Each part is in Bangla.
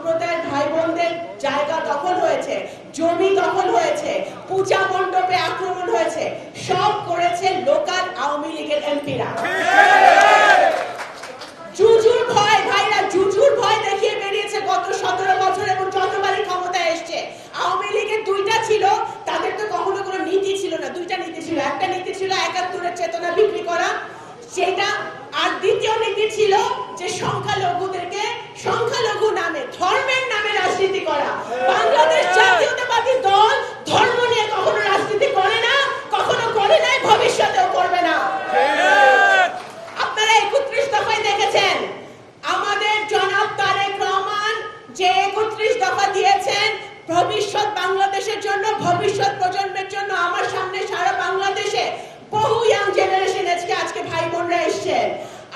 সম্প্রদায়ের ভাই বোনদের জায়গা দখল হয়েছে, জমি দখল হয়েছে, পূজা মণ্ডপে আক্রমণ হয়েছে, সব করেছে লোকাল আওয়ামী লীগের এমপিরা। জুজুর ভয়, ভাইরা জুজুর ভয় দেখিয়ে বেরিয়েছে গত 17 বছর এবং যতবারই ক্ষমতায় এসছে। আওয়ামী লীগের দুইটা ছিল, তাদের তো কখনো কোনো নীতি ছিল না। দুইটা নীতি ছিল, একটা নীতি ছিল ৭১-এর চেতনা বিক্রি করা, সেটা, আর দ্বিতীয় নীতি ছিল যে সংখ্যালঘুদেরকে সংখ্যালঘু নামে, ধর্মের নামে রাজনীতি করা। বাংলাদেশ জাতীয়তাবাদী দল ধর্ম নিয়ে কখনো রাজনীতি করে না, কখনো করে নাই, ভবিষ্যতেও করবে না। আপনারা ৩১ দফায় দেখেছেন আমাদের জনাব তারেক রহমান যে ৩১ দফা দিয়েছেন ভবিষ্যৎ বাংলাদেশের জন্য, ভবিষ্যৎ প্রজন্মের জন্য। আমার সামনে সারা বাংলাদেশে বহু ইয়াং জেনারেশন আজকে ভাই বোনরা এসেছেন।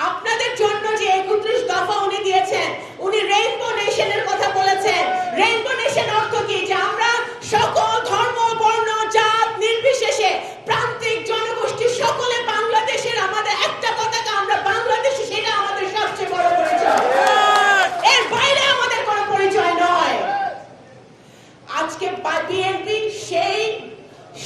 আপনাদের জন্য যে ৩১ দফা উনি দিয়েছেন, উনি রেইনবো নেশনের কথা বলেছেন। রেইনবো নেশন অর্থ কি? যে আমরা সকল ধর্ম, বর্ণ, জাত নির্বিশেষে প্রান্তিক জনগোষ্ঠী সকলে বাংলাদেশের আমাদের একটা পতাকা, আমরা বাংলাদেশি, সেটা আমাদের সবচেয়ে বড় পরিচয়। এর বাইরে আমাদের কোনো পরিচয় নয়। আজকে বিএনপি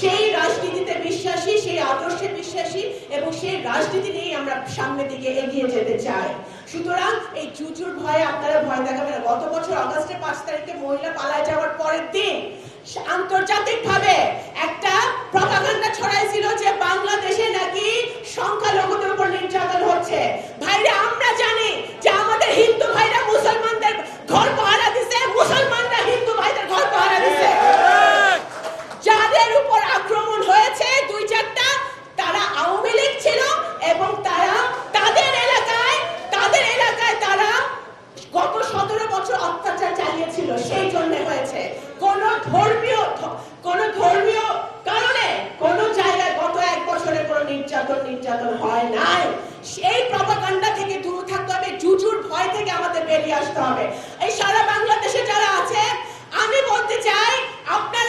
সেই রাজনীতিতে বিশ্বাসী, সেই আদর্শে বিশ্বাসী এবং সেই রাজনীতি নিয়ে আমরা সামনের দিকে এগিয়ে যেতে চাই। সুতরাং এই জুজুর ভয়ে আপনারা ভয় দেখাবেন না। গত বছর অগাস্টের ৫ তারিখে মহিলা পালায় যাওয়ার পরের দিন আন্তর্জাতিকভাবে একটা প্রপাগান্ডা ছড়াইছিল যে বাংলাদেশে নাকি সংখ্যালঘুদের উপর নির্যাতন হচ্ছে। ভাইরা আমরা জানি যে আমাদের হিন্দু ভাইরা মুসলমানদের ঘর পাহারা দিছে, মুসলমানরা হিন্দু ভাইদের ঘর পাহারা দিছে। যাদের উপর আক্রমণ হয়েছে ২-৪টা, তারা আওয়ামী লীগ ছিল এবং তারা তাদের এলাকায় তারা গত ১৭ বছর অত্যাচার চালিয়েছিল, সেই জন্য হয়েছে। কোন ধর্মীয় কারণে কোন জায়গায় গত ১ বছরে কোনো নির্যাতন হয় নাই। সেই প্রপাগান্ডা থেকে দূরে থাকতে হবে, জুজুর ভয় থেকে আমাদের বেরিয়ে আসতে হবে। এই সারা বাংলাদেশে যারা আছে, আমি বলতে চাই আপনারা